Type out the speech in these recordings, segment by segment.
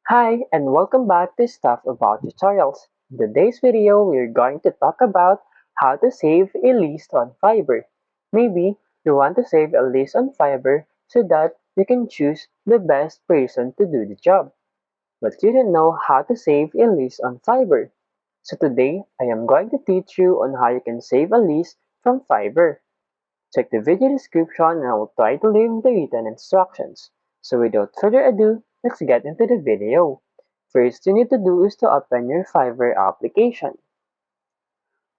Hi, and welcome back to Stuff About Tutorials. In today's video, we're going to talk about how to save a list on Fiverr. Maybe you want to save a list on Fiverr so that you can choose the best person to do the job. But you don't know how to save a list on Fiverr. So today, I am going to teach you on how you can save a list from Fiverr. Check the video description and I will try to leave the written instructions. So without further ado, let's get into the video. First you need to do is to open your Fiverr application.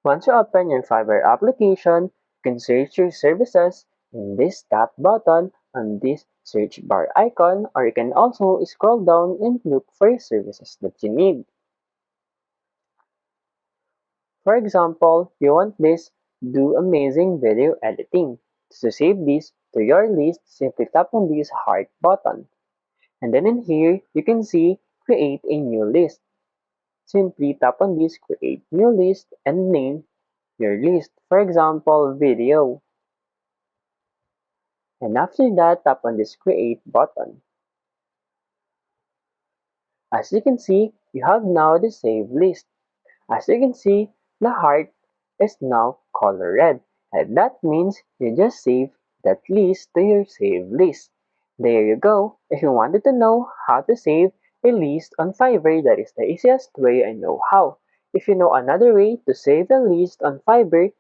Once you open your Fiverr application, you can search your services in this tap button on this search bar icon, or you can also scroll down and look for your services that you need. For example, you want this do amazing video editing. To save this to your list, simply tap on this heart button. And then in here, you can see create a new list. Simply tap on this create new list and name your list. For example, video. And after that, tap on this create button. As you can see, you have now the saved list. As you can see, the heart is now color red, and that means you just save that list to your saved list. There you go. If you wanted to know how to save a list on Fiverr, that is the easiest way I know how. If you know another way to save a list on Fiverr,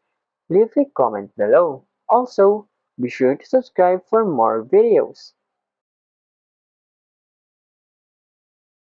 leave a comment below. Also, be sure to subscribe for more videos.